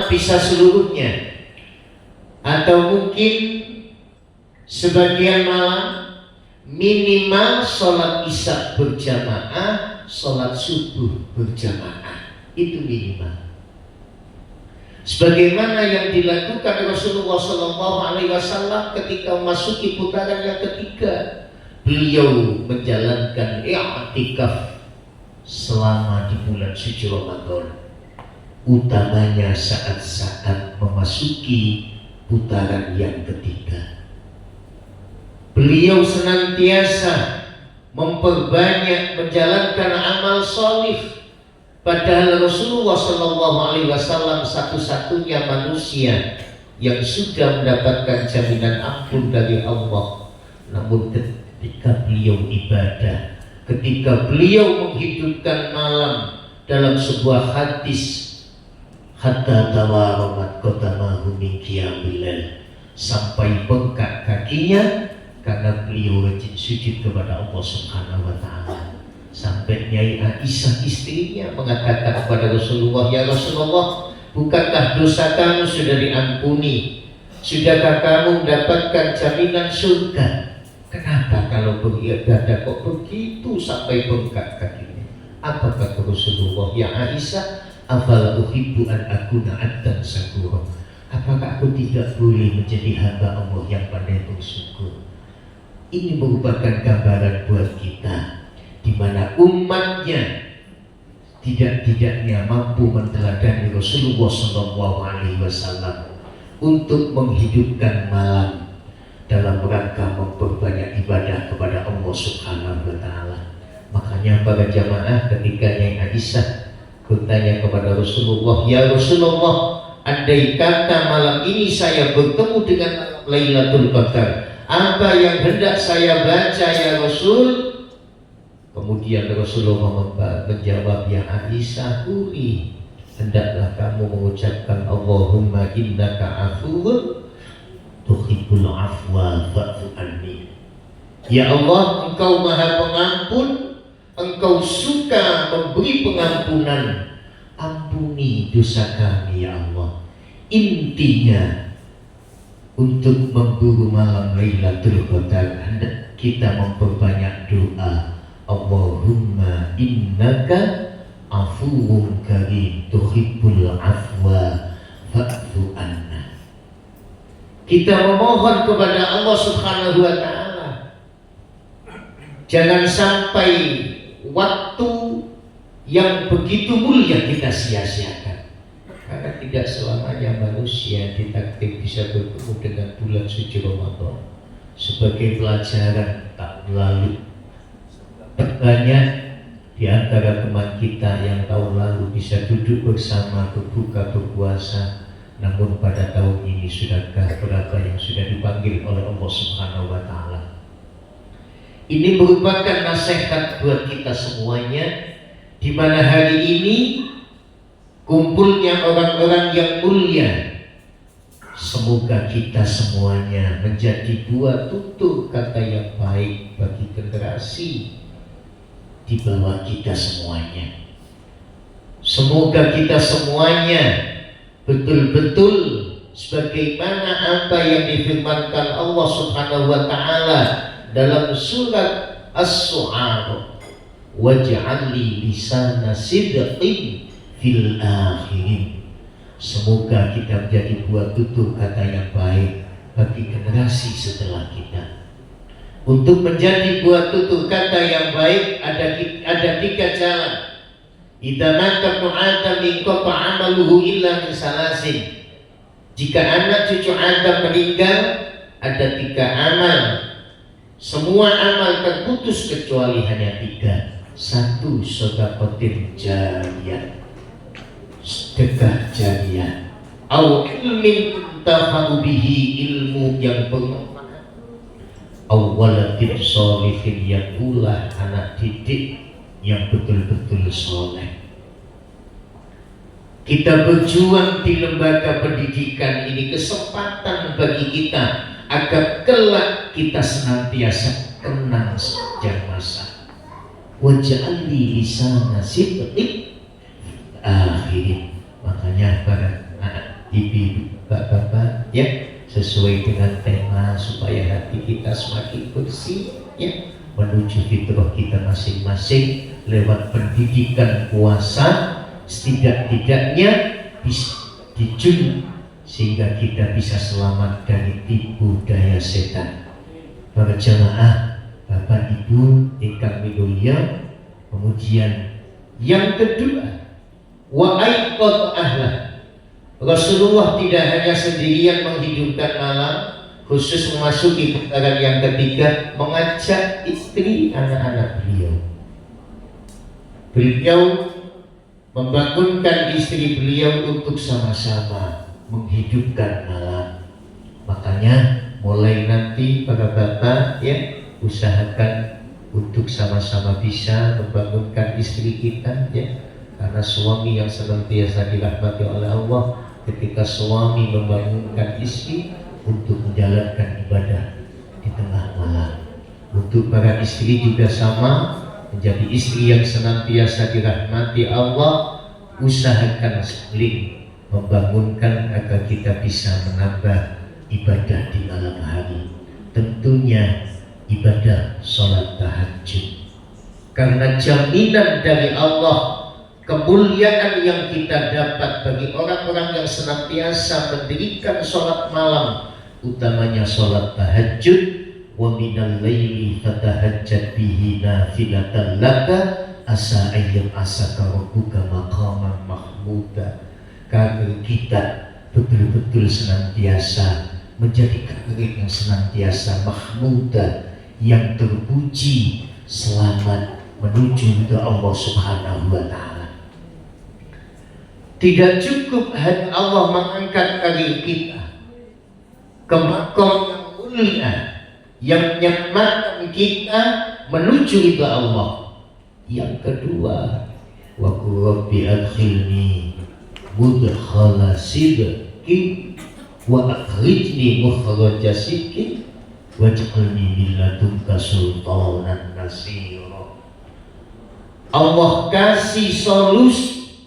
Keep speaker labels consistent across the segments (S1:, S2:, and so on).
S1: jamaah bisa seluruhnya, atau mungkin sebagian malam minimal sholat isya berjamaah, sholat subuh berjamaah, itu minimal. Sebagaimana yang dilakukan Rasulullah SAW ketika memasuki putaran yang ketiga, beliau menjalankan i'tikaf selama di bulan suci Ramadan, utamanya saat-saat memasuki putaran yang ketiga. Beliau senantiasa memperbanyak menjalankan amal sholih. Padahal Rasulullah SAW satu-satunya manusia yang sudah mendapatkan jaminan ampun dari Allah. Namun ketika beliau ibadah, ketika beliau menghidupkan malam dalam sebuah hadis, hatta tawaramat qadamahu min qiyamil lail, sampai bengkak kakinya karena beliau rajin sujud kepada Allah Subhanahu wa taala. Sampai Nyai Aisyah istrinya mengatakan kepada Rasulullah, ya Rasulullah, bukankah dosa kamu sudah diampuni? Sudahkah kamu mendapatkan jaminan surga? Kenapa kalau beribadah kok begitu sampai bengkak kakinya? Apa kata Rasulullah? Ya Aisyah, afala uhibbu an akuna abdan syakura. Apakah aku tidak boleh menjadi hamba Allah yang pandai bersyukur? Ini merupakan gambaran buat kita, di mana umatnya tidak-tidaknya mampu meneladani Rasulullah SAW untuk menghidupkan malam dalam rangka memperbanyak ibadah kepada Allah Subhanahu wa taala. Makanya para jamaah ketika Nyai Aisyah bertanya kepada Rasulullah, ya Rasulullah, andai kata malam ini saya bertemu dengan Lailatul Qadar, apa yang hendak saya baca ya Rasul? Kemudian Rasulullah menjawab, ya Aisyah, hendaklah kamu mengucapkan Allahumma innaka afuwwun tuhibbul afwa fa'fu anni. Ya Allah, Engkau Maha Pengampun, Engkau suka memberi pengampunan, ampuni dosa kami ya Allah. Intinya untuk memburu malam Lailatul Qadar, hendak kita memperbanyak doa, Allahumma innaka afuwwun karim tuhibbul afwa fa'fu anna. Kita memohon kepada Allah Subhanahu wa taala, jangan sampai waktu yang begitu mulia kita sia-siakan. Karena tidak selamanya manusia ditakdir bisa bertemu dengan bulan suci Ramadan. Sebagai pelajaran tak lalu, banyak di antara teman kita yang tahun lalu bisa duduk bersama berbuka berpuasa, namun pada tahun ini sudahkah berapa yang sudah dipanggil oleh Allah Subhanahu wa taala. Ini merupakan nasihat buat kita semuanya, di mana hari ini kumpulnya orang-orang yang mulia. Semoga kita semuanya menjadi buah tutur kata yang baik bagi generasi di bawah kita semuanya. Semoga kita semuanya betul-betul sebagaimana apa yang difirmankan Allah Subhanahu wa taala dalam surat As-Su'ara, waj'al li lisana sidqin fil akhirin. Semoga kita menjadi buah tutur kata yang baik bagi generasi setelah kita. Untuk menjadi buah tutur kata yang baik ada tiga jalan. Idza mata ibnu Adam inqata 'amaluhu illa min salasin. Jika anak cucu Adam meninggal, ada tiga amal. Semua amal terputus kecuali hanya tiga. Satu, sedekah jariyah, sedekah jariyah. Au ilmin tafa'u bihi, ilmu yang bermanfaat. Awwaladin sholihin, yang pula anak didik yang betul-betul soleh. Kita berjuang di lembaga pendidikan ini kesempatan bagi kita agar kelak kita senantiasa kenal sejak masa. Waj'al li lisana sidqin akhirin. Makanya para anak ibu, bapak-bapak, ya, sesuai dengan tema supaya hati kita semakin bersih, ya, menuju fitrah kita masing-masing lewat pendidikan puasa, setidak-tidaknya bisa dijun sehingga kita bisa selamat dari tipu daya setan. Para jamaah, Bapak Ibu ingkang minulya, kemudian yang kedua, wa aiqadha ahlah. Rasulullah tidak hanya sendirian menghidupkan malam, khusus memasuki putaran yang ketiga, mengajak istri anak-anak beliau. Beliau membangunkan istri beliau untuk sama-sama menghidupkan malam. Makanya mulai nanti para bapak, ya, usahakan untuk sama-sama bisa membangunkan istri kita, ya, karena suami yang senantiasa dirahmati oleh Allah, ketika suami membangunkan istri untuk menjalankan ibadah di tengah malam. Untuk para istri juga sama, menjadi istri yang senantiasa dirahmati Allah, usahakan saling membangunkan agar kita bisa menambah ibadah di malam hari. Tentunya ibadah sholat tahajud, karena jaminan dari Allah kemuliaan yang kita dapat bagi orang-orang yang senantiasa mendirikan sholat malam, utamanya sholat tahajud. Wa minal laili fatahajjat bihi nafilatan laka asa ayyam asaka rabbuka maqaman mahmuda. Karena kita betul-betul senantiasa menjadi kekering yang senantiasa mahmuda, yang terpuji, selamat menuju ke Allah Subhanahu wa Ta'ala. Tidak cukup hanya Allah mengangkat kaki kita ke makom yang mulia, yang menyelamatkan kita menuju itu Allah. Yang kedua, wa qul rabbi adkhilni mudkhala sidqin wa akhrijni mukhraja sidqin waj'alni min ladunka sultanan nasira. Allah kasih solusi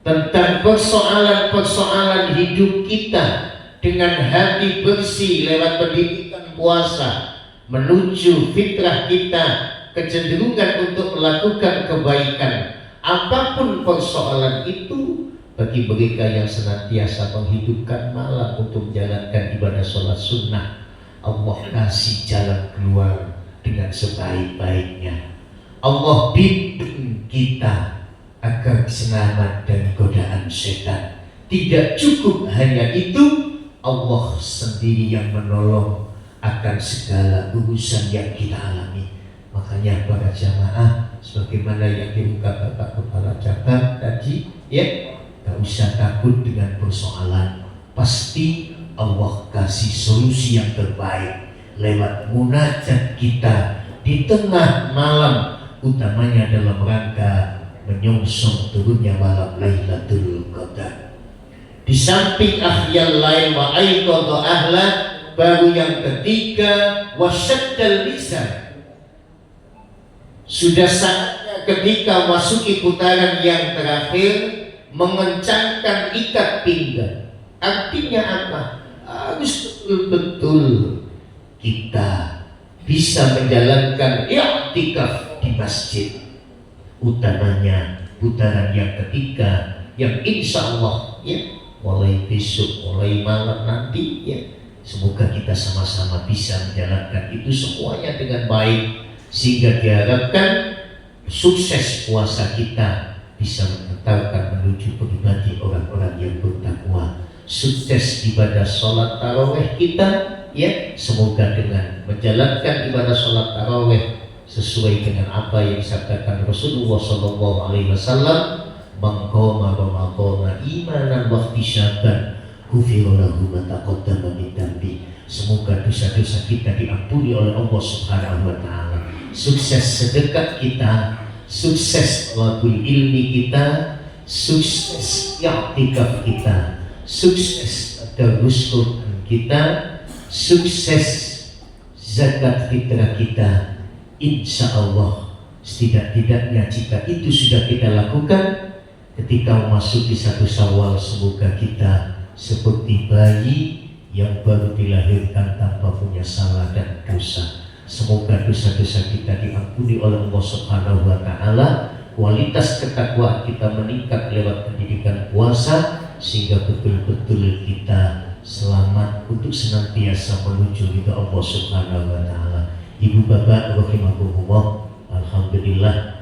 S1: tentang persoalan-persoalan hidup kita dengan hati bersih lewat pendidikan puasa, menuju fitrah kita, kecenderungan untuk melakukan kebaikan. Apapun persoalan itu, bagi mereka yang senantiasa menghidupkan malam untuk menjalankan ibadah sholat sunnah, Allah kasih jalan keluar dengan sebaik-baiknya. Allah bimbing kita agar selamat dari godaan setan. Tidak cukup hanya itu, Allah sendiri yang menolong akan segala urusan yang kita alami. Makanya para jamaah, sebagaimana yang diungkap Bapak Kepala Cabang tadi, ya, tak usah takut dengan persoalan. Pasti Allah kasih solusi yang terbaik lewat munajat kita di tengah malam, utamanya dalam rangka menyongsong turunnya malam Lailatul Qadar. Di samping ahyal lain wa aiqadha ahla, baru yang ketiga wasyaddal lisan. Sudah saatnya ketika masuki putaran yang terakhir mengencangkan ikat pinggang. Artinya apa? Harus betul-betul kita bisa menjalankan i'tikaf di masjid, utamanya putaran yang ketiga yang insya Allah, ya, mulai besok, mulai malam nanti, ya, semoga kita sama-sama bisa menjalankan itu semuanya dengan baik, sehingga diharapkan sukses puasa kita bisa mengantarkan menuju pribadi orang-orang yang bertakwa. Sukses ibadah sholat taraweh kita, ya, semoga dengan menjalankan ibadah sholat taraweh sesuai dengan apa yang disabdakan Rasulullah SAW, maqama ramadhana imanan wa ihtisaban ghufira lahu ma taqaddama min dhanbi. Semoga dosa-dosa kita diampuni oleh Allah Subhanahu wa Ta'ala. Sukses sedekah kita, sukses talabul ilmi kita, sukses i'tikaf kita, sukses tadarus Quran kita, sukses zakat fitrah kita. Insya Allah, setidak-tidaknya jika itu sudah kita lakukan, ketika memasuki 1 Syawal, semoga kita seperti bayi yang baru dilahirkan tanpa punya salah dan dosa. Semoga dosa-dosa kita diampuni oleh Allah Subhanahu wa Ta'ala. Kualitas ketakwaan kita meningkat lewat pendidikan puasa, sehingga betul-betul kita selamat untuk senantiasa menuju ridha Allah Subhanahu wa Ta'ala. Ibu bapak rahimahumullah, alhamdulillah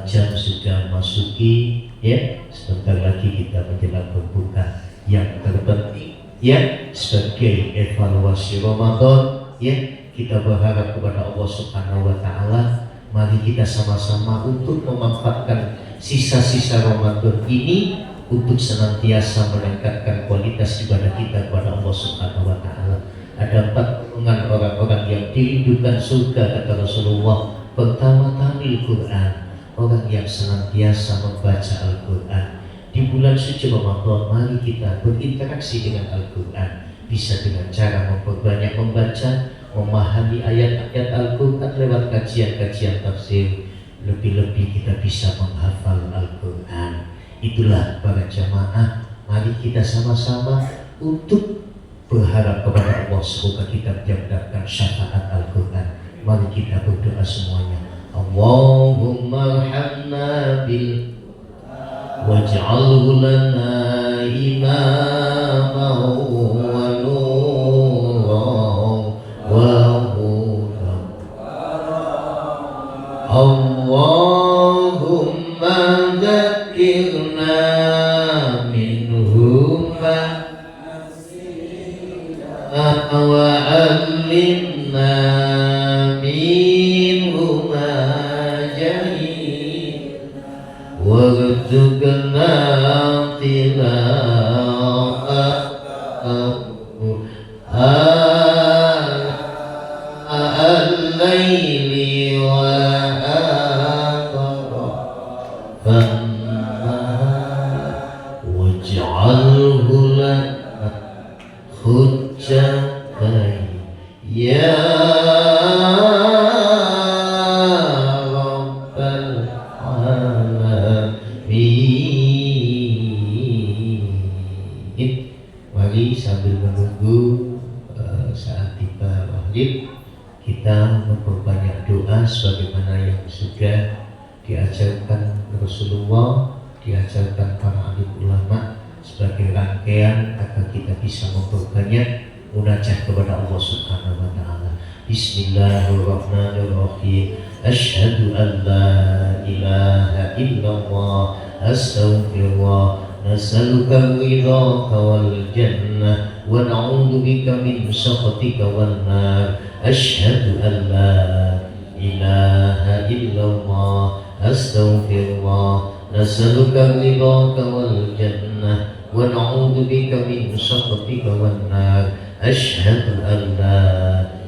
S1: jam sudah masuki ya, sebentar lagi kita menjelang berbuka. Yang terpenting ya, sebagai evaluasi Ramadan ya, kita berharap kepada Allah Subhanahu wa Ta'ala, mari kita sama-sama untuk memanfaatkan sisa-sisa Ramadan ini untuk senantiasa meningkatkan kualitas ibadah kita kepada Allah Subhanahu wa Ta'ala. Ada 4 golongan orang-orang yang dirindukan surga, kata Rasulullah. Pertama, tamil Quran, orang yang senantiasa membaca Al-Quran. Di bulan suci Ramadan, mari kita berinteraksi dengan Al-Quran, bisa dengan cara memperbanyak membaca, memahami ayat-ayat Al-Quran lewat kajian-kajian tafsir. Lebih-lebih kita bisa menghafal Al-Quran. Itulah para jamaah, mari kita sama-sama untuk berharap kepada Allah, semoga kita mendapatkan syafaat Al-Quran. Mari kita berdoa semuanya. Allahumma arhamna bil waj'alhu lana imama wa nuran wa hudan. Allahumma dzakirna minhu ma wa 'allimna minhu ma jahil warzuqna tilawatahu al-laili wa atrafan waj'alhu lana hujjatan ya Rabbal Alamin. Mari sambil menunggu saat tiba maghrib, kita memperbanyak doa sebagaimana yang sudah diajarkan Rasulullah, diajarkan para alim ulama, sebagai rangkaian agar kita bisa memperbanyak munajat kepada Allah Subhanahu wa Ta'ala. Bismillahirrahmanirrahim. Asyhadu an la ilaha illallah, astaghfirullah, nas'aluka ridhaka wal jannah wa na'udzu bika min sakhatika wan nar. Asyhadu an la ilaha illallah, astaghfirullah, nas'aluka ridhaka wal jannah wa na'udzu bika min sakhatika wan nar. Asyhadu an la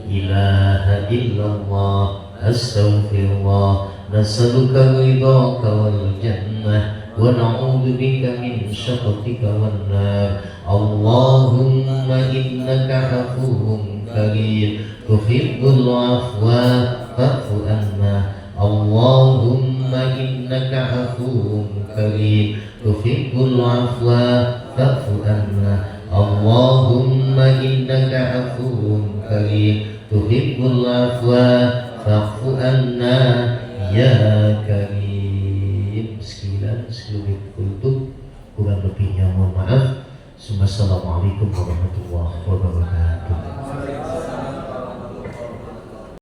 S1: ilaha illallah, astaghfirullah, nas'aluka ridhaka wal jannah wa na'udzu bika min sakhatika wan nar. Allahumma innaka afuwwun karim tuhibbul afwa fa'fu anna. Allahumma innaka afuwwun karim tuhibbul afwa fa'fu anna. Allahumma innaka afuwwun karim tuhibbul afwa fa'fu anna ya karim. Sekian seluruh kultum, kurang lebihnya mohon maaf. Assalamualaikum warahmatullahi wabarakatuh.